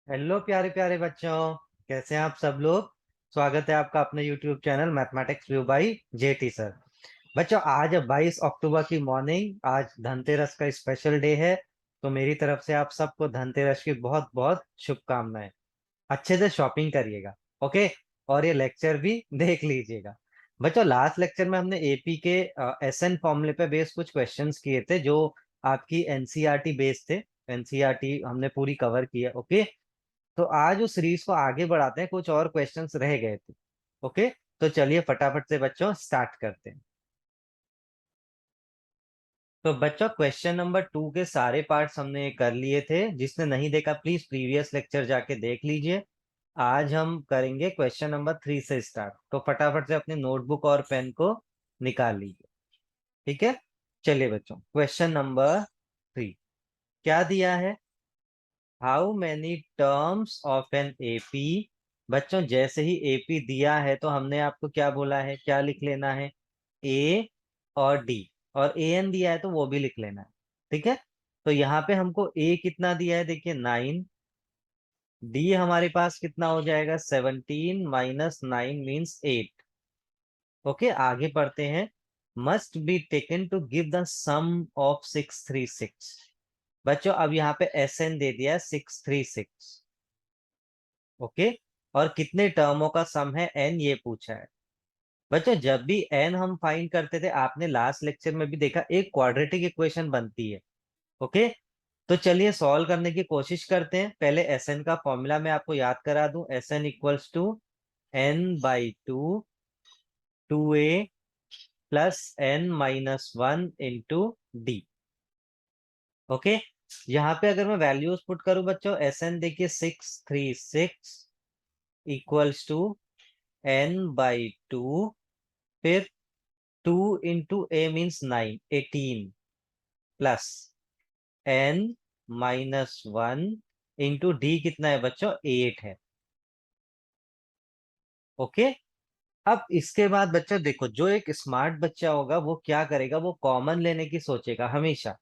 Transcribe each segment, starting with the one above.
Hello प्यारे प्यारे बच्चों। कैसे हैं आप सब लोग। स्वागत है आपका अपने YouTube channel mathematics view bye jetty sir. बच्चों आज 22 अक्टूबर की मॉर्निंग, आज धनतेरस का स्पेशल डे है। तो मेरी तरफ से आप सबको धनतेरस की बहुत बहुत शुभकामनाएं। अच्छे से शॉपिंग करिएगा। ओके। और ये लेक्चर भी देख लीजिएगा। बच्चों लास्ट लेक्चर में हमने एपी के एसएन फॉर्मूले पे बेस कुछ क्वेश्चंस किए थे जो आपकी एनसीईआरटी बेस थे। एनसीईआरटी हमने पूरी कवर की है। ओके। तो आज उस सीरीज को आगे बढ़ाते हैं, कुछ और क्वेश्चंस रह गए थे। ओके। तो चलिए फटाफट से बच्चों स्टार्ट करते हैं। तो बच्चों क्वेश्चन नंबर 2 के सारे पार्ट्स हमने कर लिए थे। जिसने नहीं देखा प्लीज प्रीवियस लेक्चर जाके देख लीजिए। आज हम करेंगे क्वेश्चन नंबर 3 से स्टार्ट। तो फटाफट से अपनी नोटबुक और पेन को निकाल लीजिए। ठीक है। चलिए बच्चों क्वेश्चन नंबर 3 क्या दिया है। How many terms of an AP. बच्चों जैसे ही एपी दिया है तो हमने आपको क्या बोला है, क्या लिख लेना है, ए और डी। और ए एन दिया है तो वो भी लिख लेना है। ठीक है। तो यहाँ पे हमको ए कितना दिया है, देखिए 9। डी हमारे पास कितना हो जाएगा, 17 माइनस 9 मीन्स 8। ओके आगे पढ़ते हैं। Must be taken to give the sum of 636। बच्चों अब यहाँ पे एस एन दे दिया है 636। ओके। और कितने टर्मों का सम है एन ये पूछा है। बच्चों जब भी एन हम फाइंड करते थे आपने लास्ट लेक्चर में भी देखा एक क्वाड्रेटिक इक्वेशन बनती है। ओके। तो चलिए सॉल्व करने की कोशिश करते हैं। पहले एस एन का फॉर्मूला मैं आपको याद करा दूं। S n equals to n/2 2a plus n-1 into d. Okay. यहाँ पे अगर मैं वैल्यूज पुट करूं बच्चों, एस एन देखिए 636 इक्वल्स टू n/2, फिर 2 into a means 9 18 plus n-1 into d कितना है बच्चों, 8 है। ओके। अब इसके बाद बच्चों देखो जो एक स्मार्ट बच्चा होगा वो क्या करेगा, वो कॉमन लेने की सोचेगा हमेशा।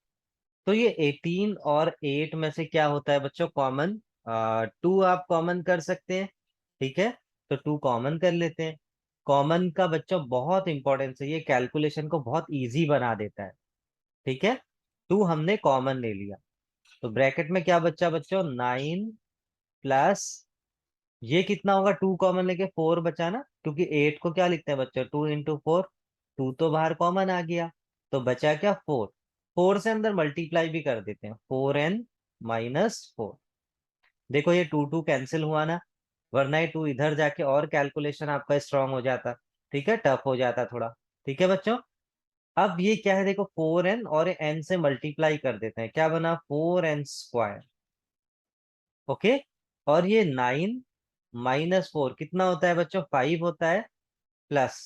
तो ये 18 और 8 में से क्या होता है बच्चों, कॉमन 2 आप कॉमन कर सकते हैं। ठीक है। तो 2 कॉमन कर लेते हैं। कॉमन का बच्चों बहुत इंपॉर्टेंस है, ये कैलकुलेशन को बहुत इजी बना देता है। ठीक है। 2 हमने कॉमन ले लिया। तो ब्रैकेट में क्या बच्चा बच्चों, 9 प्लस ये कितना होगा, 2 कॉमन लेके 4 बचा ना, क्योंकि 8 को क्या लिखते हैं बच्चों, 2 इंटू 4। 2 तो बाहर कॉमन आ गया। तो बचा क्या, 4। 4 से अंदर मल्टीप्लाई भी कर देते हैं, 4n-4। देखो ये 2 2 कैंसिल हुआ ना, वरना ये 2 इधर जाके और कैलकुलेशन आपका स्ट्रांग हो जाता। ठीक है, टफ हो जाता थोड़ा। ठीक है बच्चों। अब ये क्या है, देखो 4n और n से मल्टीप्लाई कर देते हैं, क्या बना 4n²। ओके। और ये 9 - 4 कितना होता है बच्चों, 5 होता है। प्लस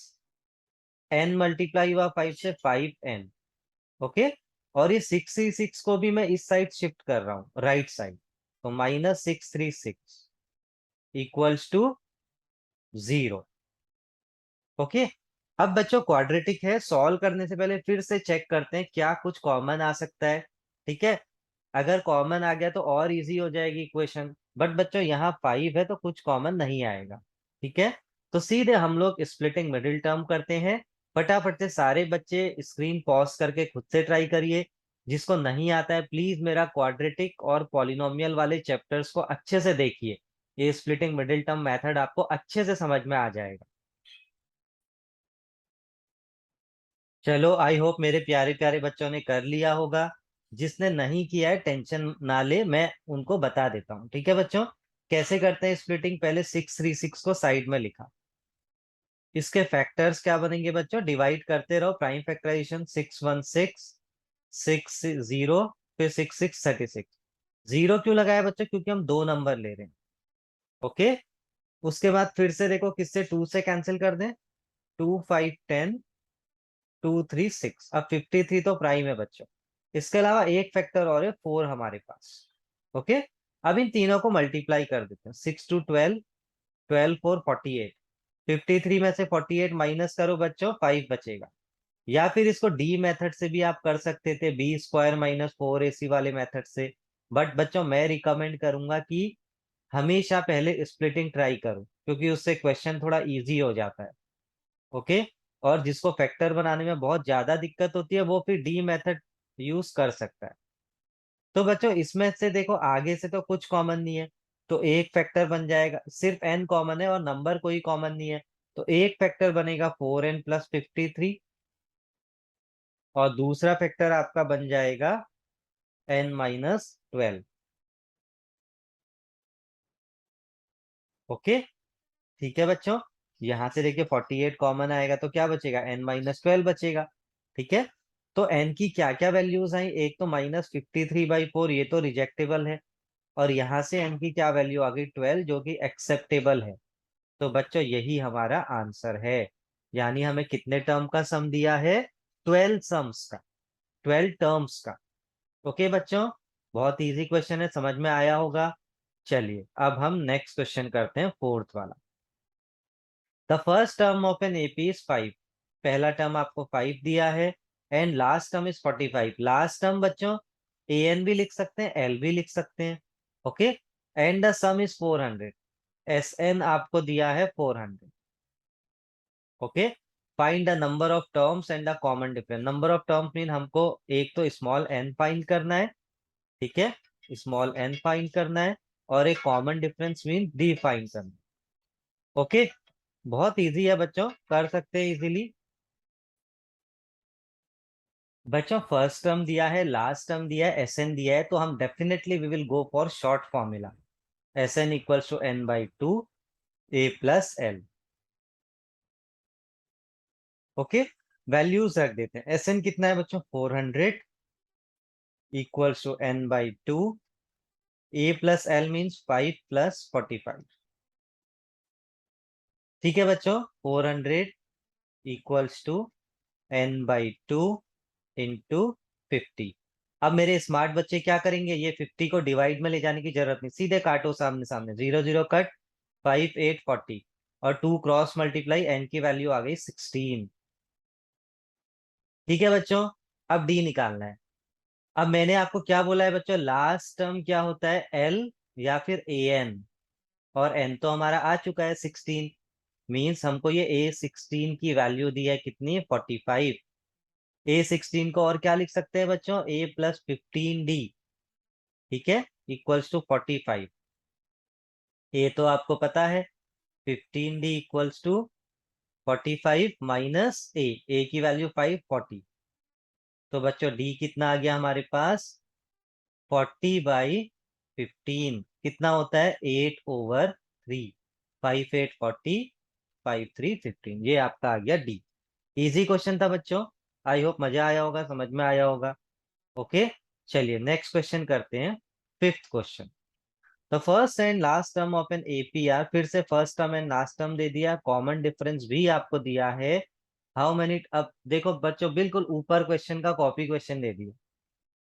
n मल्टीप्लाई हुआ 5 से, 5n। ओके। और ये 636 को भी मैं इस साइड शिफ्ट कर रहा हूँ, राइट साइड। तो -636 इक्वल्स टू 0। ओके। अब बच्चों क्वाड्रेटिक है, सॉल्व करने से पहले फिर से चेक करते हैं क्या कुछ कॉमन आ सकता है। ठीक है। अगर कॉमन आ गया तो और इजी हो जाएगी इक्वेशन, बट बच्चों यहाँ 5 है तो कुछ कॉमन नहीं आएगा। ठीक है। तो सीधे हम लोग स्प्लिटिंग मिडिल टर्म करते हैं। फटाफट से सारे बच्चे स्क्रीन पॉज करके खुद से ट्राई करिए। जिसको नहीं आता है प्लीज मेरा क्वाड्रेटिक और पॉलिनोमियल वाले चैप्टर्स को अच्छे से देखिए। ये स्प्लिटिंग मिडिल टर्म मेथड आपको अच्छे से समझ में आ जाएगा। चलो आई होप मेरे प्यारे प्यारे बच्चों ने कर लिया होगा। जिसने नहीं किया है टेंशन ना ले, मैं उनको बता देता हूँ। ठीक है बच्चों। कैसे करते हैं स्प्लिटिंग, पहले 636 को साइड में लिखा। इसके फैक्टर्स क्या बनेंगे बच्चों, डिवाइड करते रहो, प्राइम फैक्टराइजेशन 616 60, फिर 6636। जीरो क्यों लगाया बच्चों, क्योंकि हम दो नंबर ले रहे हैं। ओके। उसके बाद फिर से देखो किससे, 2 से कैंसिल कर दें, 2 5 10 2 3 6। अब 53 तो प्राइम है बच्चों। इसके अलावा एक फैक्टर और है 4 हमारे पास। ओके। अब इन तीनों को मल्टीप्लाई कर देते हैं, 6 2 12, 12 4 48। 53 में से 48 माइनस करो बच्चों, 5 बचेगा। या फिर इसको डी मेथड से भी आप कर सकते थे, b² - 4ac वाले मेथड से। बट बच्चों मैं रिकमेंड करूंगा कि हमेशा पहले स्प्लिटिंग ट्राई करो, क्योंकि उससे क्वेश्चन थोड़ा इजी हो जाता है। ओके। और जिसको फैक्टर बनाने में बहुत ज्यादा दिक्कत होती है वो फिर डी मेथड यूज कर सकता है। तो बच्चों इसमें से देखो आगे से तो कुछ कॉमन नहीं है, तो एक फैक्टर बन जाएगा, सिर्फ एन कॉमन है और नंबर कोई कॉमन नहीं है। तो एक फैक्टर बनेगा 4n+53, और दूसरा फैक्टर आपका बन जाएगा n-12। ओके। ठीक है बच्चों, यहां से देखिए 48 कॉमन आएगा तो क्या बचेगा, n-12 बचेगा। ठीक है। तो n की क्या क्या वैल्यूज आई, एक तो -53/4, ये तो रिजेक्टेबल है। और यहां से n की क्या वैल्यू आ गई, 12, जो कि एक्सेप्टेबल है। तो बच्चों यही हमारा आंसर है। यानी हमें कितने टर्म का सम दिया है, 12 सम्स का, 12 टर्म्स का। ओके बच्चों, बहुत इजी क्वेश्चन है, समझ में आया होगा। चलिए अब हम नेक्स्ट क्वेश्चन करते हैं, फोर्थ वाला। The first term of an AP is 5। पहला टर्म आपको 5 दिया है, and last term is 45। Last term बच्चों ए एन भी लिख सकते हैं, एल भी लिख सकते हैं। Okay. And the sum is 400। S n आपको दिया है 400। Okay. Find the number of terms and the common difference. Number of terms mean हमको एक तो स्मॉल एन फाइंड करना है। ठीक है, स्मॉल एन फाइंड करना है, और एक common difference mean D find करना है। ओके। बहुत इजी है बच्चों, कर सकते हैं इजीली। बच्चों फर्स्ट टर्म दिया है, लास्ट टर्म दिया है, एस एन दिया है, तो हम definitely we will go for short formula. S n equals to n/2 a+l। Okay. Values रख देते हैं, एस एन कितना है बच्चों, 400 equals to n/2, a+l means 5+45। ठीक है बच्चों, 400 इक्वल्स टू n/2 इंटू 50। अब मेरे स्मार्ट बच्चे क्या करेंगे, ये 50 को डिवाइड में ले जाने की जरूरत नहीं, सीधे काटो सामने सामने, 0 0 कट, 5 8 40, और 2 क्रॉस मल्टीप्लाई, एन की वैल्यू आ गई 16। ठीक है बच्चों, अब डी निकालना है। अब मैंने आपको क्या बोला है बच्चों, लास्ट टर्म क्या होता है, एल या फिर ए एन, और एन तो हमारा आ चुका है 16। मीन्स हमको ये A16 की वैल्यू दी है कितनी, 45। A16 को और क्या लिख सकते हैं बच्चों, A+15D। ठीक है, इक्वल्स टू 45। ए तो आपको पता है, 15D इक्वल्स टू 45 माइनस ए की वैल्यू 5, 40। तो बच्चों डी कितना आ गया हमारे पास, 40/15 कितना होता है, 8/3। 5 8 40, 5 3 15, ये आपका आ गया डी। इजी क्वेश्चन था बच्चों, आई होप मजा आया होगा, समझ में आया होगा। ओके। चलिए नेक्स्ट क्वेश्चन करते हैं, fifth question. The first and last term of an AP, फिर से first term and last term दे दिया, कॉमन डिफरेंस भी आपको दिया है। हाउ मेनी, अब देखो बच्चों बिल्कुल ऊपर क्वेश्चन का कॉपी क्वेश्चन दे दिया।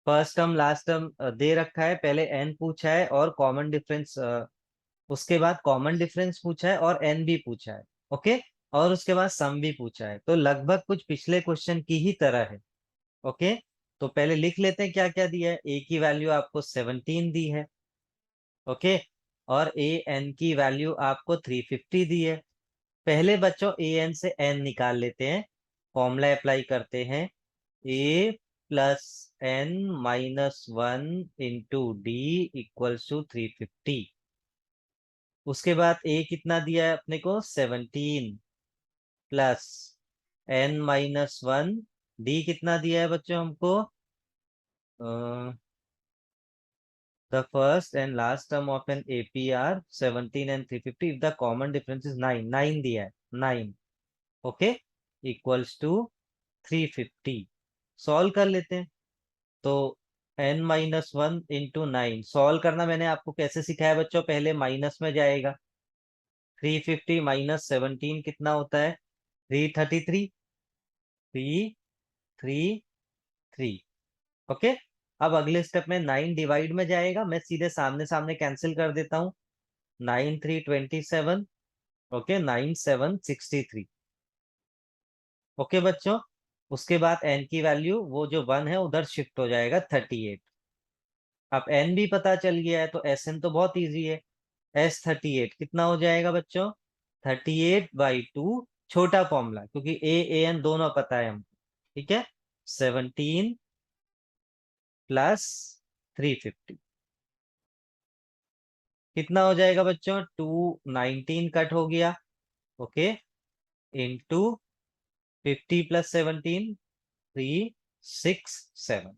फर्स्ट टर्म लास्ट टर्म दे रखा है, पहले एन पूछा है और कॉमन डिफरेंस, उसके बाद कॉमन डिफरेंस पूछा है और एन भी पूछा है। ओके। और उसके बाद सम भी पूछा है, तो लगभग कुछ पिछले क्वेश्चन की ही तरह है। ओके। तो पहले लिख लेते हैं क्या क्या दिया है। ए की वैल्यू आपको 17 दी है। ओके। और ए एन की वैल्यू आपको 350 दी है। पहले बच्चों ए एन से एन निकाल लेते हैं, फॉर्मूला अप्लाई करते हैं, A+n-1 into D equals to 350। उसके बाद ए कितना दिया है अपने को, 17, प्लस n-1, डी कितना दिया है बच्चों हमको, the first and last term of an AP are 17 and 350, if the common difference is 9, 9 दिया है, 9। ओके। Equals to 350। सॉल्व कर लेते हैं। तो n-1 इंटू 9 सॉल्व करना मैंने आपको कैसे सिखाया बच्चों, पहले माइनस में जाएगा, 350 माइनस 17 कितना होता है, 333, 333। ओके। अब अगले स्टेप में 9 डिवाइड में जाएगा, मैं सीधे सामने सामने कैंसिल कर देता हूँ, 9 3 27। ओके, 9 7 63। ओके बच्चों, उसके बाद n की वैल्यू वो जो 1 है उधर शिफ्ट हो जाएगा, 38। अब n भी पता चल गया है, तो Sn तो बहुत इजी है, S38 कितना हो जाएगा बच्चों? 38/2 छोटा फॉर्मूला, क्योंकि ए एन दोनों पता है हमको। ठीक है, 17 + 350 कितना हो जाएगा बच्चों? 219 कट हो गया। Okay, into 50 + 17 367।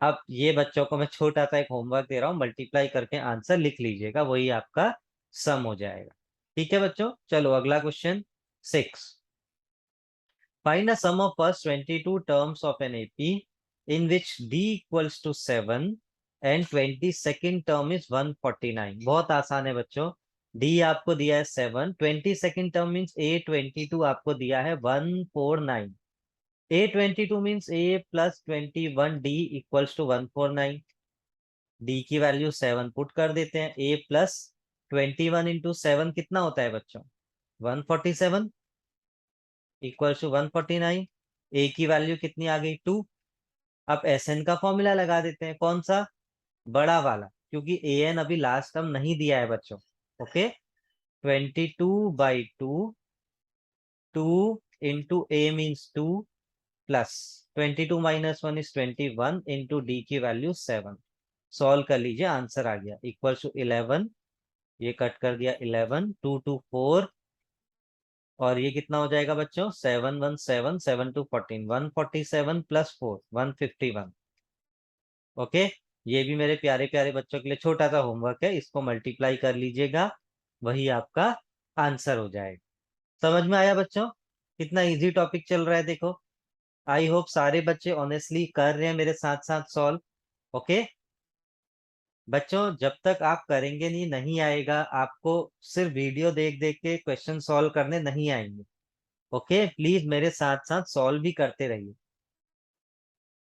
अब ये बच्चों को मैं छोटा सा एक होमवर्क दे रहा हूँ, मल्टीप्लाई करके आंसर लिख लीजिएगा, वही आपका सम हो जाएगा। ठीक है बच्चों, चलो अगला question 6। Find a sum of first 22 terms of an AP in which D equals to 7 and 22nd term is 149। बहुत आसान है बच्चों। D आपको दिया है 7, 22nd term मीन्स A22 आपको दिया है 149। A22 means A + 21 D equals to 149। D की वैल्यू 7 पुट कर देते हैं। A + 21 इंटू 7 कितना होता है बच्चों? 147 इक्वल्स टू 149। ए की वैल्यू कितनी आ गई? 2। अब एस एन का फॉर्मूला लगा देते हैं। कौन सा? बड़ा वाला, क्योंकि ए एन अभी लास्ट टर्म नहीं दिया है बच्चों। Okay, 22/2 2 into a means 2 plus 22 - 1 is 21 into D की वैल्यू 7। सॉल्व कर लीजिए, आंसर आ गया इक्वल टू 11। ये कट कर दिया 11, 2 2 4, और ये कितना हो जाएगा बच्चों? 7 1 7 7 2 14, 147 + 4 151। ओके, ये भी मेरे प्यारे प्यारे बच्चों के लिए छोटा सा होमवर्क है, इसको मल्टीप्लाई कर लीजिएगा, वही आपका आंसर हो जाएगा। समझ में आया बच्चों? कितना इजी टॉपिक चल रहा है देखो। आई होप सारे बच्चे ऑनेस्टली कर रहे हैं मेरे साथ साथ सॉल्व। ओके बच्चों, जब तक आप करेंगे नहीं, नहीं आएगा आपको। सिर्फ वीडियो देख देख के क्वेश्चन सॉल्व करने नहीं आएंगे। ओके, प्लीज मेरे साथ साथ सॉल्व भी करते रहिए।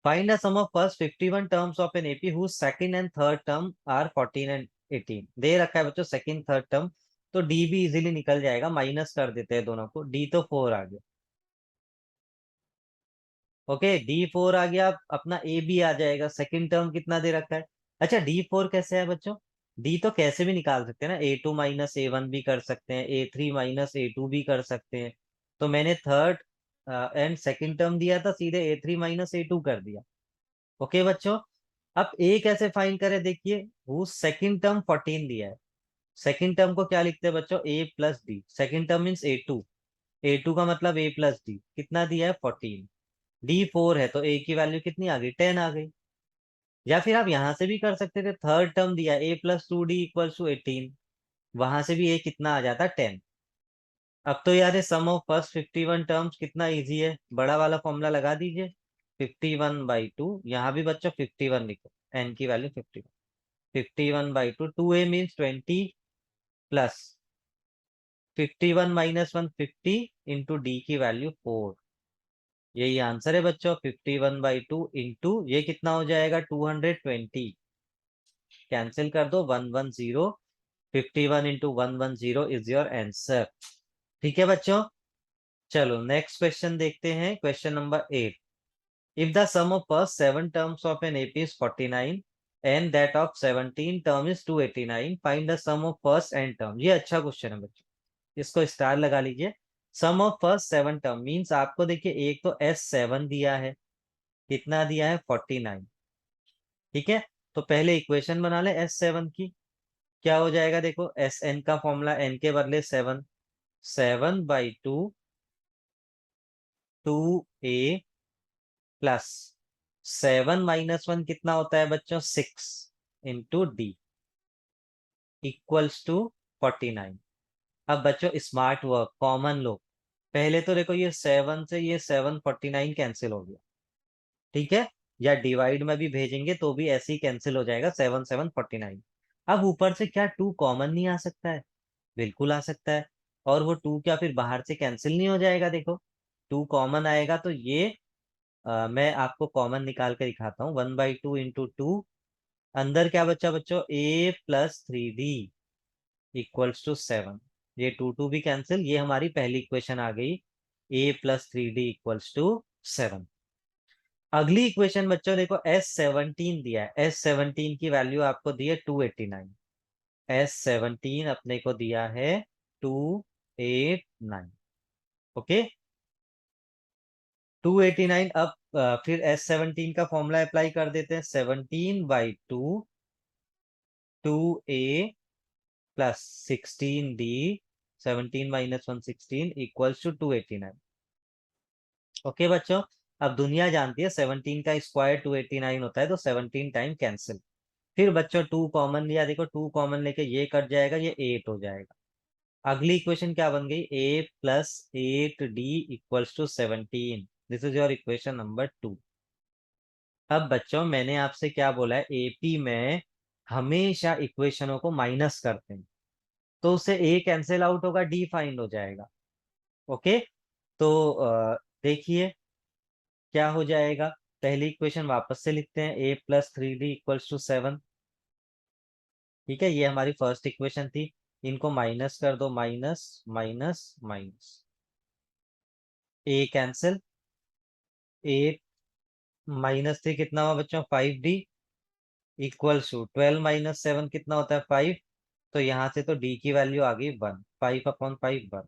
Find a sum of first 51 terms of an AP whose second and third term are 14 and 18। दे रखा है बच्चों सेकंड थर्ड टर्म, तो डी भी इजीली निकल जाएगा, माइनस कर देते हैं दोनों को। डी तो 4 आ गया। ओके, D4 आ गया, अपना ए भी आ जाएगा। सेकंड टर्म कितना दे रखा है? अच्छा, D4 कैसे है बच्चों? डी तो कैसे भी निकाल सकते हैं ना, A2 - A1 भी कर सकते हैं, A3 - A2 भी कर सकते हैं। तो मैंने थर्ड एंड सेकंड टर्म दिया था, सीधे A3 - A2 कर दिया। ओके बच्चों, अब ए कैसे फाइंड करें? देखिए, वो सेकंड टर्म 14 दिया है। सेकंड टर्म को क्या लिखते हैं बच्चों? A plus d. Second term means A2। A2 का मतलब A + D। कितना दिया है? 14। D4 है तो ए की वैल्यू कितनी आ गई? 10 आ गई। या फिर आप यहां से भी कर सकते थे, थर्ड टर्म दिया A + 2D = 18, वहां से भी ए कितना आ जाता? 10। अब तो यार सम ऑफ फर्स्ट 51 टर्म्स कितना इजी है, बड़ा वाला फॉर्मूला लगा दीजिए। 51/2, यहाँ भी बच्चों 51 लिखो, एन की value 51। 51/2, 2a means 20 plus 51 - 150 into D की वैल्यू 4। यही आंसर है बच्चों। 51/2 इंटू ये कितना हो जाएगा? 220। कैंसिल कर दो, 110। 51 इंटू 110 इज योर आंसर। ठीक है बच्चों, चलो नेक्स्ट क्वेश्चन देखते हैं। Question number 8। If the sum of first 7 terms of an AP is 49 and that of 17 term is 289, find the sum of first n term। ये अच्छा क्वेश्चन है बच्चों, इसको स्टार लगा लीजिए। सम ऑफ फर्स्ट 7 टर्म मीन्स आपको देखिए, एक तो S7 दिया है, कितना दिया है? 49। ठीक है, तो पहले इक्वेशन बना ले S7 की। क्या हो जाएगा देखो, Sn का फॉर्मूला n के बदले 7। 7/2 2a प्लस 7 - 1 कितना होता है बच्चों? 6 इंटू डी इक्वल्स टू 49। अब बच्चों स्मार्ट वर्क, कॉमन लो। पहले तो देखो, ये 7 से ये 749 कैंसिल हो गया। ठीक है, या डिवाइड में भी भेजेंगे तो भी ऐसे ही कैंसिल हो जाएगा, 7 7 49। अब ऊपर से क्या 2 कॉमन नहीं आ सकता है? बिल्कुल आ सकता है। और वो 2 क्या फिर बाहर से कैंसिल नहीं हो जाएगा? देखो, 2 कॉमन आएगा तो ये मैं आपको कॉमन निकाल के दिखाता हूँ। 1/2 इंटू 2, अंदर क्या बच्चा बच्चों? A + 3D equals to 7। ये 2 2 भी कैंसिल, ये हमारी पहली इक्वेशन आ गई। A + 3D equals to 7। अगली इक्वेशन बच्चों देखो, S17 दिया है। S17 की वैल्यू आपको दी है 289। S17 अपने को दिया है 289। ओके, 289। अब फिर S17 का फॉर्मूला अप्लाई कर देते हैं। 17/2 2a plus 16d, 17 minus 116 equals to 289। Okay बच्चों, अब दुनिया जानती है 17 का स्क्वायर 289 होता है, तो 17 टाइम कैंसिल। फिर बच्चों 2 कॉमन लिया, देखो 2 कॉमन लेके ये कट जाएगा, ये 8 हो जाएगा। अगली इक्वेशन क्या बन गई? a plus 8d equals to 17। This is your equation number 2। अब बच्चों मैंने आपसे क्या बोला है, एपी में हमेशा इक्वेशनों को माइनस करते हैं, तो उससे ए कैंसिल आउट होगा, डी फाइंड हो जाएगा। ओके, तो देखिए क्या हो जाएगा। पहली इक्वेशन वापस से लिखते हैं, a plus 3d equals to 7। ठीक है, ये हमारी फर्स्ट इक्वेशन थी। इनको माइनस कर दो, minus minus minus, a cancel, 8 minus 3 कितना हुआ बच्चों? 5d इक्वल्स टू 12 माइनस 7 कितना होता है? 5। तो यहाँ से तो d की वैल्यू आ गई 1, 5/5 1।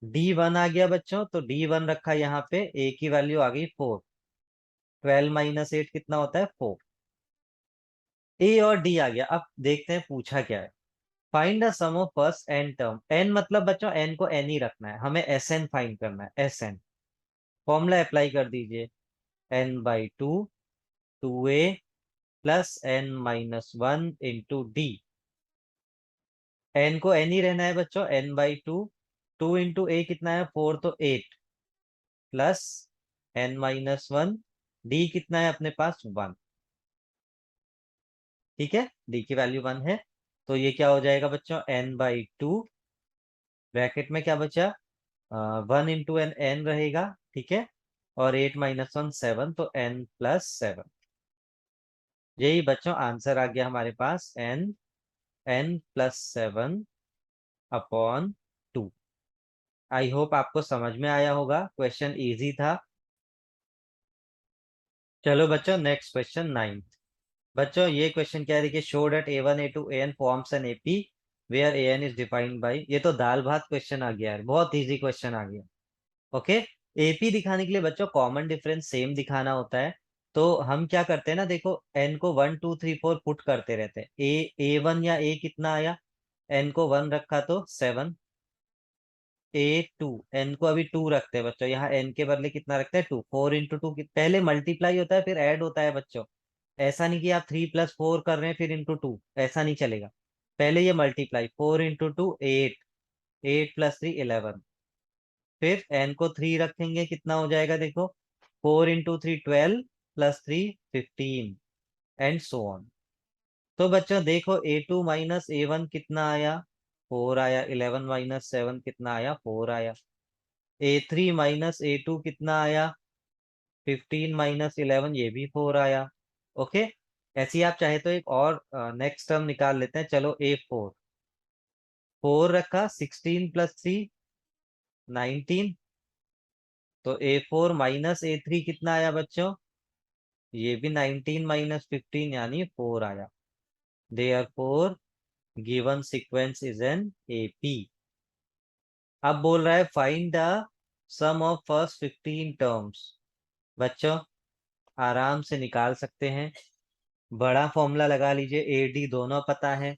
d1 आ गया बच्चों, तो d1 रखा यहाँ पे, a की वैल्यू आ गई 4। 12 माइनस 8 कितना होता है? 4। a और d आ गया। अब देखते हैं पूछा क्या है। Find the sum of first n term. N मतलब बच्चों एन को एन ही रखना है, हमें एस एन फाइंड करना है। एस एन फॉर्मूला अप्लाई कर दीजिए, n/2 2a plus n-1 into d. N को एन ही रहना है बच्चों, n/2। 2 इंटू ए कितना है? 4, तो 8 प्लस n-1। डी कितना है अपने पास? 1। ठीक है, डी की वैल्यू 1 है, तो ये क्या हो जाएगा बच्चों? n/2 ब्रैकेट में क्या बचा? 1 इंटू एन, एन रहेगा। ठीक है, और 8-1 7, तो n+7। यही बच्चों आंसर आ गया हमारे पास, n+7/2। आई होप आपको समझ में आया होगा, क्वेश्चन इजी था। चलो बच्चों नेक्स्ट क्वेश्चन 9। बच्चों ये क्वेश्चन क्या है, देखिए, show that a1 a2 an forms an AP where an is defined by. ये तो दाल भात क्वेश्चन आ गया है, बहुत इजी क्वेश्चन आ गया। ओके, एपी दिखाने के लिए बच्चों कॉमन डिफरेंस सेम दिखाना होता है। तो हम क्या करते हैं ना, देखो एन को 1 2 3 4 पुट करते रहते हैं। ए वन या ए कितना आया? एन को 1 रखा तो 7। a2, एन को अभी 2 रखते हैं बच्चों, यहाँ एन के बदले कितना रखते हैं? 2। 4 इंटू 2 पहले मल्टीप्लाई होता है फिर ऐड होता है बच्चों। ऐसा नहीं कि आप 3+4 कर रहे हैं फिर इंटू 2, ऐसा नहीं चलेगा। पहले ये मल्टीप्लाई, 4 इंटू 2 8, 8 प्लस 3 11। फिर n को 3 रखेंगे, कितना हो जाएगा देखो? 4 into 3 12 plus 3 15 and so on. तो बच्चों देखो a2 माइनस a1 कितना आया? 4 आया। 11 माइनस 7 कितना आया? 4 आया। a3 माइनस a2 कितना आया? 15 माइनस 11, ये भी 4 आया। ओके, ऐसे ही आप चाहे तो एक और नेक्स्ट टर्म निकाल लेते हैं। चलो a4, 4 रखा, 16 प्लस 3 19। तो a4 माइनस a3 कितना आया बच्चों? ये भी 19 माइनस 15 यानी 4 आया। Therefore given sequence is an AP. अब बोल रहा है find the sum of first 15 terms. बच्चों आराम से निकाल सकते हैं। बड़ा फॉर्मूला लगा लीजिए, ए डी दोनों पता है।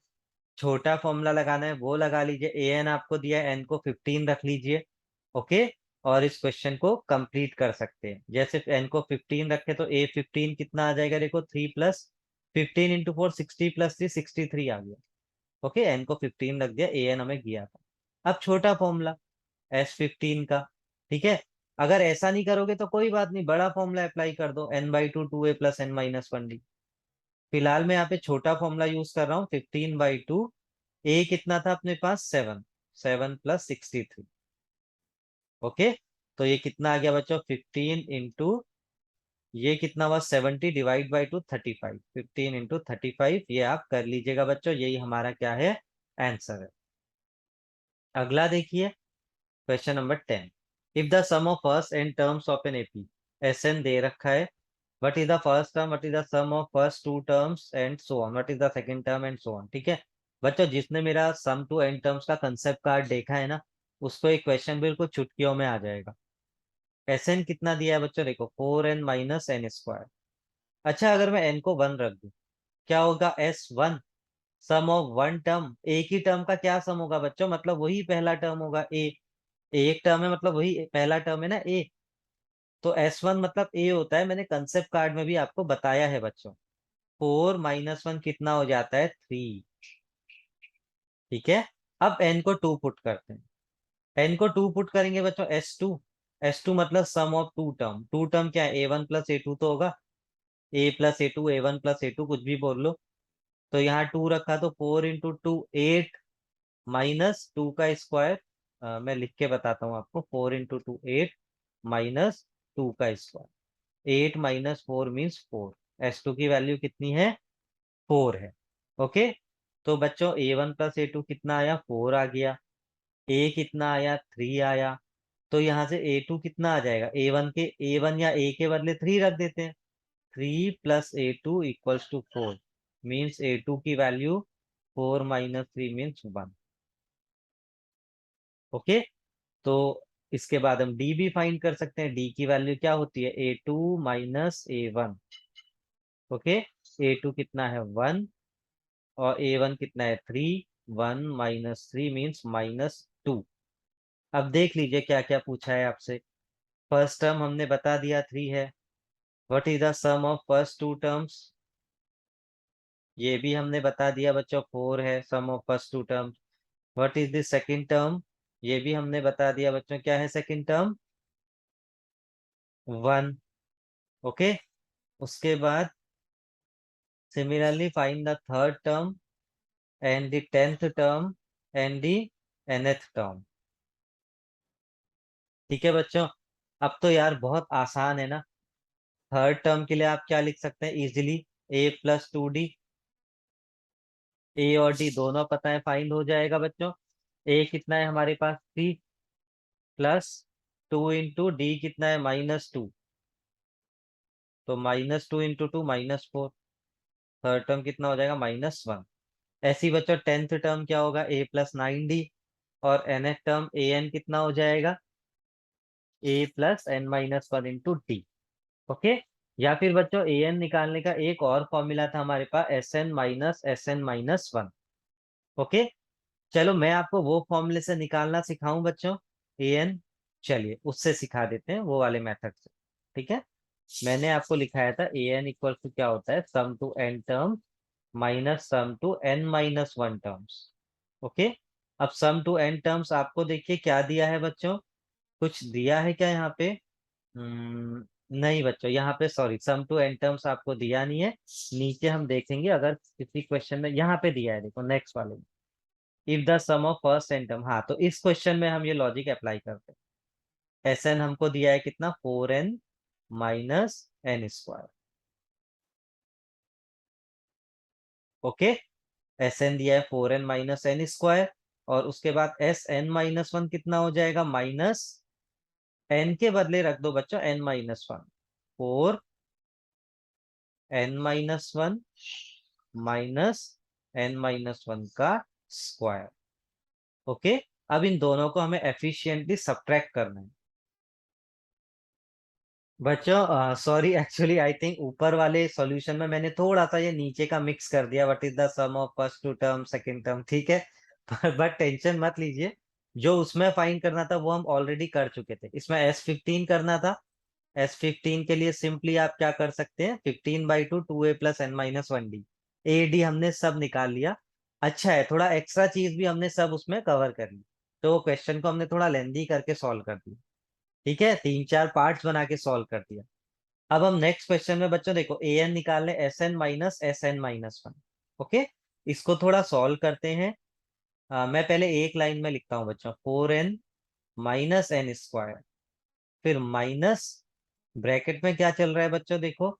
छोटा फॉर्मूला लगाना है वो लगा लीजिए, ए एन आपको दिया है, एन को 15 रख लीजिए। ओके, और इस क्वेश्चन को कंप्लीट कर सकते हैं। जैसे एन को 15 रखे तो a15 कितना आ जाएगा देखो? 3 प्लस 15 इंटू 4 60 प्लस 3 63 आ गया। ओके, एन को 15 रख दिया, ए एन हमें गया था। अब छोटा फॉर्मूला S15 का। ठीक है, अगर ऐसा नहीं करोगे तो कोई बात नहीं, बड़ा फॉर्मूला अप्लाई कर दो, n/2 2a प्लस n-1d। फिलहाल मैं यहाँ पे छोटा फॉर्मूला यूज कर रहा हूँ, 15/2। ए कितना था अपने पास? 7, 7 प्लस 63। ओके, तो ये कितना आ गया बच्चों? 15 इंटू, ये कितना हुआ? 70 डिवाइड बाई 2 35। 15 इंटू 35, ये आप कर लीजिएगा बच्चों, यही हमारा क्या है? आंसर है। अगला देखिए, question number 10। If the sum of first n terms of an AP, S n दे रखा है, what is the first term, what is the sum of first two terms and so on, what is the second term and so on. ठीक है, बच्चों जिसने मेरा sum to n terms का concept card देखा है ना, उसको एक क्वेश्चन बिल्कुल चुटकियों में आ जाएगा। एस एन कितना दिया है बच्चों, देखो 4n - n²। अच्छा अगर मैं एन को 1 रख दूं, क्या होगा, S1 some of one term, एक ही टर्म का क्या सम होगा बच्चों, मतलब वही पहला टर्म होगा ए। एक टर्म है मतलब वही पहला टर्म है ना ए। तो S1 मतलब ए होता है, मैंने कंसेप्ट कार्ड में भी आपको बताया है बच्चों। 4 - 1 कितना हो जाता है, 3। ठीक है। अब एन को 2 पुट करते हैं। एन को 2 पुट करेंगे बच्चों, S2। S2 मतलब sum of two term, two term क्या है, A1 + A2 तो होगा। A + A2, A1 + A2 कुछ भी बोल लो। तो यहाँ 2 रखा तो 4 × 2 8 -2 का स्क्वायर। मैं लिख के बताता हूँ आपको, 4 × 2 8 -2 का स्क्वायर। 8 - 4 मीन्स 4। S2 की वैल्यू कितनी है, 4 है। ओके। तो बच्चों A1 + A2 कितना आया, 4 आ गया। ए कितना आया, 3 आया। तो यहाँ से A2 कितना आ जाएगा, A1 या ए के बदले 3 रख देते हैं। 3 + A2 = 4 मीन्स A2 की वैल्यू 4 - 3 मीन्स 1। ओके। तो इसके बाद हम डी भी फाइंड कर सकते हैं। डी की वैल्यू क्या होती है, A2 - A1। ओके। A2 कितना है, 1। और A1 कितना है, 3। 1 - 3 मीन्स -2। अब देख लीजिए क्या क्या पूछा है आपसे। फर्स्ट टर्म हमने बता दिया 3 है। What is the sum of first two terms, ये भी हमने बता दिया बच्चों, 4 है sum of first two terms. What is the second term, ये भी हमने बता दिया बच्चों, क्या है सेकंड टर्म, 1। ओके। उसके बाद similarly find the third term and the 10th term and the nth term. ठीक है बच्चों। अब तो यार बहुत आसान है ना। थर्ड टर्म के लिए आप क्या लिख सकते हैं इजिली, A + 2D। ए और डी दोनों पता है, फाइंड हो जाएगा बच्चों। ए कितना है हमारे पास, 3 +2 × डी कितना है, -2। तो -2 × 2 -4। थर्ड टर्म कितना हो जाएगा, -1। ऐसी बच्चों 10th टर्म क्या होगा, A + 9D। और nth टर्म an कितना हो जाएगा, A + n - 1 × D। ओके। या फिर बच्चों an निकालने का एक और फॉर्मूला था हमारे पास, Sn - Sn - 1। ओके। चलो मैं आपको वो फॉर्मूले से निकालना सिखाऊं बच्चों, an। चलिए उससे सिखा देते हैं, वो वाले मेथड से। ठीक है। मैंने आपको लिखाया था an इक्वल टू क्या होता है, sum to n terms minus sum to n - 1 terms. Okay. अब सम टू n टर्म्स आपको देखिए क्या दिया है बच्चों, कुछ दिया है क्या यहाँ पे, नहीं बच्चों यहाँ पे sorry, sum to n terms आपको दिया नहीं है। नीचे हम देखेंगे अगर किसी क्वेश्चन में यहाँ पे दिया है, देखो नेक्स्ट वाले में, if the sum of first and term. हाँ तो इस क्वेश्चन में हम ये लॉजिक अप्लाई करते हैं। एस एन हमको दिया है कितना, 4n - n²। Okay. S N दिया है 4n - n²। और उसके बाद Sn - 1 कितना हो जाएगा, माइनस एन के बदले रख दो बच्चों n - 1। 4n - 1 -n - 1 का स्क्वायर। ओके। अब इन दोनों को हमें एफिशिएंटली सब्ट्रैक्ट करना है बच्चों। सॉरी एक्चुअली आई थिंक ऊपर वाले सॉल्यूशन में मैंने थोड़ा सा ये नीचे का मिक्स कर दिया, what is the sum of first two term second term. ठीक है। बट टेंशन मत लीजिए, जो उसमें फाइंड करना था वो हम ऑलरेडी कर चुके थे। इसमें S15 करना था। S15 के लिए सिंपली आप क्या कर सकते हैं, 15/2 2a + n - 1d। A D हमने सब निकाल लिया। अच्छा है, थोड़ा एक्स्ट्रा चीज भी हमने सब उसमें कवर कर ली। तो क्वेश्चन को हमने थोड़ा लेंदी करके सॉल्व कर दिया। ठीक है, 3 4 पार्ट्स बना के सॉल्व कर दिया। अब हम नेक्स्ट क्वेश्चन में बच्चों देखो, ए एन निकालने, Sn - Sn - 1। ओके। इसको थोड़ा सॉल्व करते हैं। मैं पहले एक लाइन में लिखता हूँ बच्चों, 4n - n²। फिर माइनस, ब्रैकेट में क्या चल रहा है बच्चों देखो,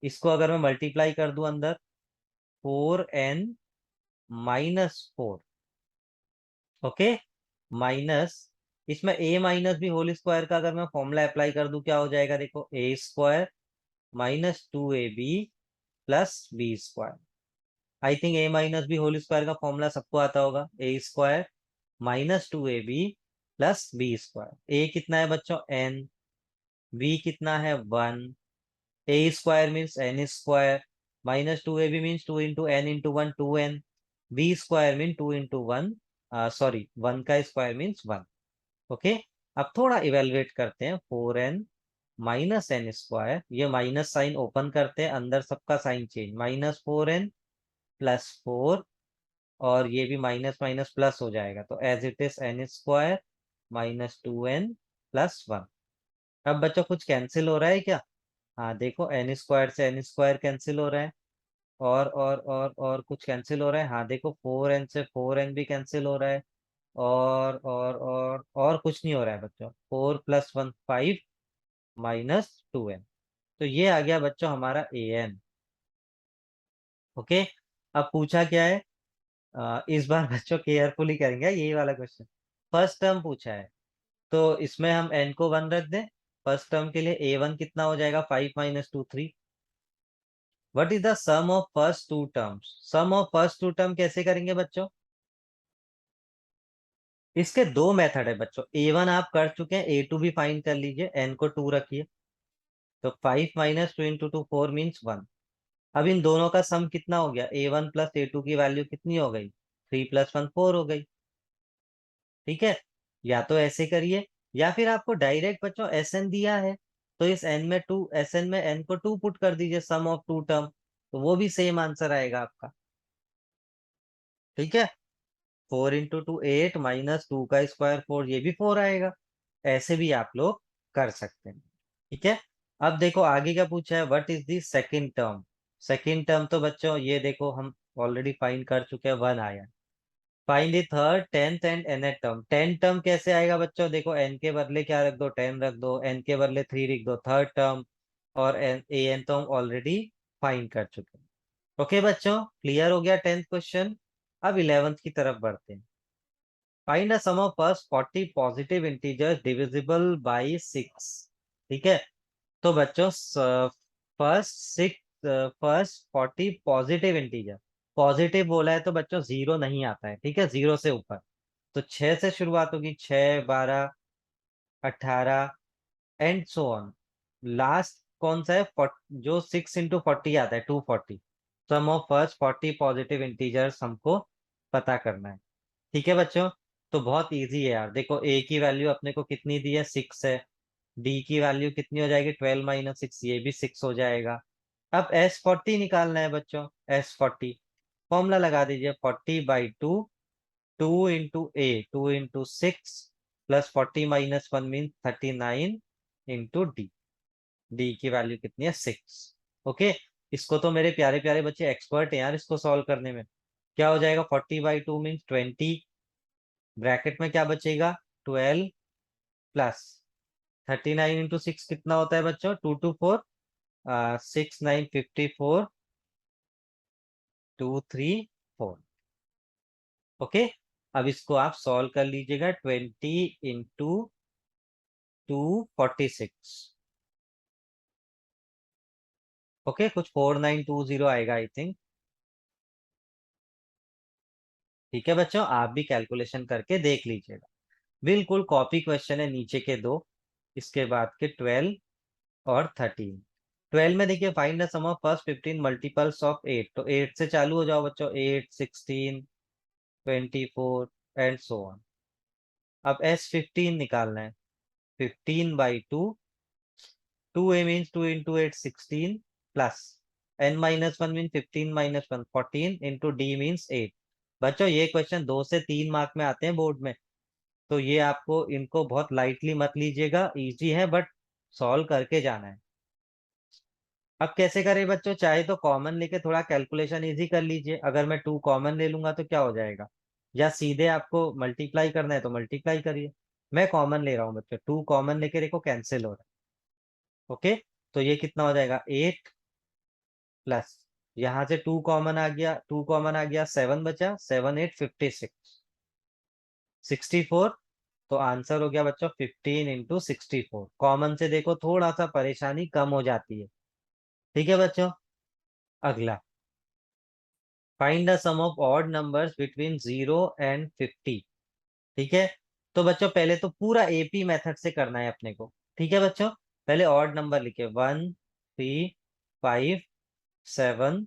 इसको अगर मैं मल्टीप्लाई कर दूं अंदर, 4n - 4। ओके। माइनस, इसमें a माइनस भी होल स्क्वायर का अगर मैं फॉर्मूला अप्लाई कर दूं क्या हो जाएगा, देखो A² - 2ab + B²। I think a minus b whole square का फॉर्मूला सबको आता होगा, a square minus 2ab plus b square. A कितना है बच्चों, एन, बी कितना है 1, a square means n square, minus 2ab means 2 into n into 1 2n, b square mean 2 into 1, sorry 1 का स्क्वायर मीन्स 1। ओके, अब थोड़ा इवेलुएट करते हैं, 4n माइनस एन स्क्वायर, ये माइनस साइन ओपन करते हैं, अंदर सबका साइन चेंज, -4n प्लस 4, और ये भी माइनस माइनस प्लस हो जाएगा, तो as it is n square -2n plus 1। अब बच्चों कुछ कैंसिल हो रहा है क्या? हाँ देखो, एन स्क्वायर से एन स्क्वायर कैंसिल हो रहा है, और कुछ कैंसिल हो रहा है, हाँ देखो 4n से 4n भी कैंसिल हो रहा है, और कुछ नहीं हो रहा है बच्चों, 4 + 1 5 -2n। तो ये आ गया बच्चों हमारा an। ओके, अब पूछा क्या है, इस बार बच्चों केयरफुली करेंगे यही वाला क्वेश्चन। फर्स्ट टर्म पूछा है, तो इसमें हम n को 1 रख दें। फर्स्ट टर्म के लिए a1 कितना हो जाएगा, 5 - 2 3। What is the sum of first two terms? Sum of first two term कैसे करेंगे बच्चों? इसके दो मेथड है बच्चों, a1 आप कर चुके हैं, a2 भी फाइंड कर लीजिए, n को 2 रखिए, तो 5 - 2 × 2 4 मीन्स 1। अब इन दोनों का सम कितना हो गया, a1 प्लस a2 की वैल्यू कितनी हो गई, 3 + 1 4 हो गई। ठीक है, या तो ऐसे करिए, या फिर आपको डायरेक्ट बच्चों एसएन दिया है, तो इस एन में टू, एसएन में एन को 2 पुट कर दीजिए, सम ऑफ टू टर्म, तो वो भी सेम आंसर आएगा आपका। ठीक है, 4 × 2 8 -2 का स्क्वायर 4, ये भी 4 आएगा। ऐसे भी आप लोग कर सकते हैं। ठीक है, अब देखो आगे क्या पूछा है, what is the second term? Second term तो बच्चों ये देखो हम ऑलरेडी फाइंड कर चुके हैं, 1 आया। Find the third, tenth and nth term. Tenth term कैसे आएगा बच्चों, देखो n के बदले क्या रख दो, 10 रख दो, n के बदले 3 लिख दो, थर्ड टर्म, और an तो हम ऑलरेडी फाइंड कर चुके हैं। ओके बच्चों, क्लियर हो गया 10th क्वेश्चन। अब 11th की तरफ बढ़ते हैं। Find a sum of first 40 positive integers divisible by 6। ठीक है, तो बच्चों फर्स्ट 40 पॉजिटिव इंटीजर, पॉजिटिव बोला है तो बच्चों जीरो नहीं आता है, ठीक है, जीरो से ऊपर, तो 6 से शुरुआत होगी, 6 12 18 एंड सो ऑन। लास्ट कौन सा है, जो 6 × 40 आता है, 240। सम ऑफ फर्स्ट 40 पॉजिटिव इंटीजर्स हमको पता करना है। ठीक है बच्चों, तो बहुत इजी है यार, देखो ए की वैल्यू अपने को कितनी दी है, 6 है, डी की वैल्यू कितनी हो जाएगी, 12 - 6, ये भी 6 हो जाएगा। अब S40 निकालना है बच्चों, S40 फॉर्मूला लगा दीजिए, 40/2, 2 × 6 plus 40 - 1 mean 39 into D. D की वैल्यू कितनी है, 6। ओके, इसको तो मेरे प्यारे प्यारे बच्चे एक्सपर्ट हैं यार, इसको सॉल्व करने में। क्या हो जाएगा, 40/2 मीन 20, ब्रैकेट में क्या बचेगा, 12 प्लस 39 × 6 कितना होता है बच्चों, 2 2 4, 6 9 54, 2 3 4। ओके, अब इसको आप सॉल्व कर लीजिएगा, 20 × 2 46। ओके, कुछ 4920 आएगा आई थिंक। ठीक है बच्चों, आप भी कैलकुलेशन करके देख लीजिएगा, बिल्कुल कॉपी क्वेश्चन है, नीचे के दो, इसके बाद के 12 और 13। 12 में देखिए, find the sum of first 15 multiples of 8, तो 8 से चालू हो जाओ बच्चों, 8 16 24 एंड सो ऑन। अब S15 निकालना है, 15/2, 2a means 2 × 8 16 plus n-1 mean 15 - 1 14 into d means 8। बच्चों ये क्वेश्चन 2 से 3 मार्क में आते हैं बोर्ड में, तो ये आपको इनको बहुत लाइटली मत लीजिएगा, इजी है बट सॉल्व करके जाना है। अब कैसे करें बच्चों, चाहे तो कॉमन लेके थोड़ा कैलकुलेशन इजी कर लीजिए, अगर मैं 2 कॉमन ले लूंगा तो क्या हो जाएगा, या सीधे आपको मल्टीप्लाई करना है तो मल्टीप्लाई करिए। मैं कॉमन ले रहा हूँ बच्चों, 2 कॉमन लेके देखो कैंसिल हो रहा है। ओके, तो ये कितना हो जाएगा, 8 प्लस, यहाँ से 2 कॉमन आ गया, 2 कॉमन आ गया, 7 बचा, 7 8 56 64। तो आंसर हो गया बच्चों 15 × 64। कॉमन से देखो थोड़ा सा परेशानी कम हो जाती है। ठीक है बच्चों, अगला find the sum of odd numbers between 0 and 50। ठीक है, तो बच्चों पहले तो पूरा एपी मेथड से करना है अपने को। ठीक है बच्चों, पहले ऑड नंबर लिखे 1, 3, 5, 7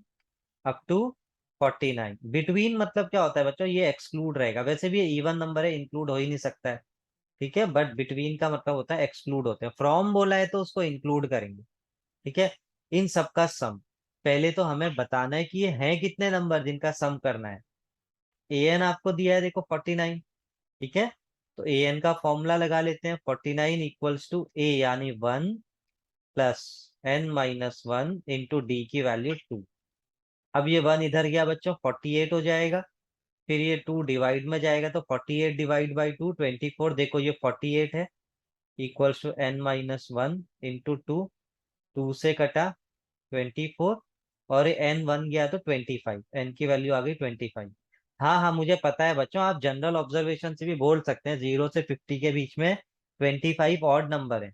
अप टू 49। बिटवीन मतलब क्या होता है बच्चों, ये एक्सक्लूड रहेगा। वैसे भी ये इवन नंबर है, इंक्लूड हो ही नहीं सकता है। ठीक है, बट बिटवीन का मतलब होता है एक्सक्लूड होते हैं। फ्रॉम बोला है तो उसको इंक्लूड करेंगे। ठीक है, इन सबका सम। पहले तो हमें बताना है कि ये हैं कितने नंबर जिनका सम करना है। ए एन आपको दिया है देखो 49। ठीक है, तो ए एन का फॉर्मूला लगा लेते हैं। 49 इक्वल्स टू ए यानी 1 + n - 1 इंटू डी की वैल्यू 2। अब ये 1 इधर गया बच्चों, 48 हो जाएगा। फिर ये 2 डिवाइड में जाएगा तो 48 डिवाइड बाई 2 24। देखो ये 48 है, इक्वल्स टू n - 1 इंटू 2। 2 से कटा 24, और एन 1 गया तो 25। एन की वैल्यू आ गई 25। हाँ हाँ, मुझे पता है बच्चों, आप जनरल ऑब्जर्वेशन से भी बोल सकते हैं 0 से 50 के बीच में 25 ऑड नंबर है।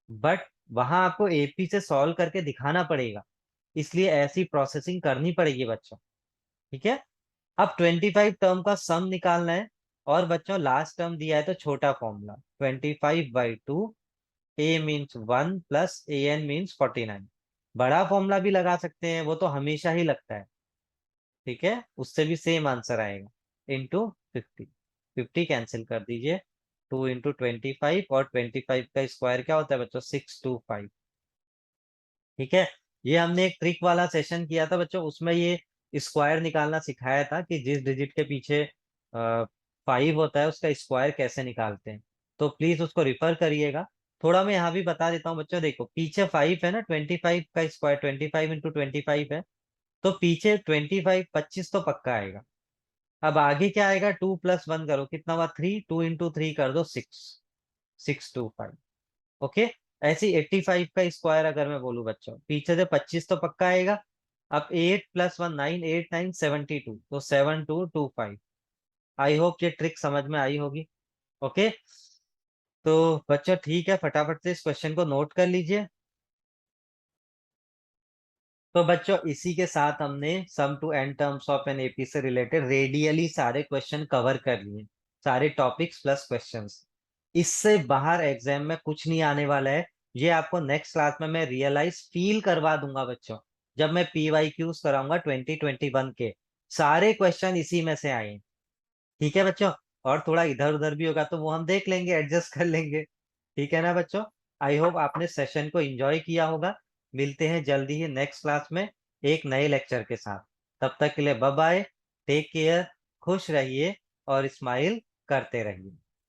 बट वहां आपको एपी से सॉल्व करके दिखाना पड़ेगा, इसलिए ऐसी प्रोसेसिंग करनी पड़ेगी बच्चों। ठीक है, अब 25 टर्म का सम निकालना है। और बच्चों लास्ट टर्म दिया है तो छोटा formula 25/2। A means 1 + an means 49। बड़ा फॉर्मूला भी लगा सकते हैं, वो तो हमेशा ही लगता है। ठीक है, उससे भी सेम आंसर आएगा। इंटू 50। 50 कैंसिल कर दीजिए। 2 × 25, और 25 का स्क्वायर क्या होता है बच्चों, 625। ठीक है, ये हमने एक ट्रिक वाला सेशन किया था बच्चों, उसमें ये स्क्वायर निकालना सिखाया था कि जिस डिजिट के पीछे 5 होता है उसका स्क्वायर कैसे निकालते हैं। तो प्लीज उसको रिफर करिएगा। थोड़ा मैं यहाँ भी बता देता हूँ बच्चों, देखो पीछे 5 है ना, 25 का स्क्वायर 25 × 25 है। तो पीछे 25 25 तो पक्का आएगा। अब आगे क्या आएगा, 2 + 1 करो, कितना हुआ 3। 2 × 3 कर दो 6। 625। ओके, ऐसे 85 का स्क्वायर अगर मैं बोलूं बच्चों, पीछे से 25 तो पक्का आएगा। अब 8 + 1 9, 8 9 72, तो 7225। आई होप ये ट्रिक समझ में आई होगी। ओके, तो बच्चों ठीक है, फटाफट से इस क्वेश्चन को नोट कर लीजिए। तो बच्चों इसी के साथ हमने sum to n terms of an AP से रिलेटेड रेडियली सारे क्वेश्चन कवर कर लिए, सारे टॉपिक्स प्लस क्वेश्चंस। इससे बाहर एग्जाम में कुछ नहीं आने वाला है। ये आपको नेक्स्ट क्लास में मैं रियलाइज फील करवा दूंगा बच्चों, जब मैं PYQs कराऊंगा 2021 के। सारे क्वेश्चन इसी में से आए हैं। ठीक है बच्चों, और थोड़ा इधर उधर भी होगा तो वो हम देख लेंगे, एडजस्ट कर लेंगे। ठीक है ना बच्चों, आई होप आपने सेशन को एंजॉय किया होगा। मिलते हैं जल्दी ही नेक्स्ट क्लास में एक नए लेक्चर के साथ। तब तक के लिए बाय बाय, टेक केयर, खुश रहिए और स्माइल करते रहिए।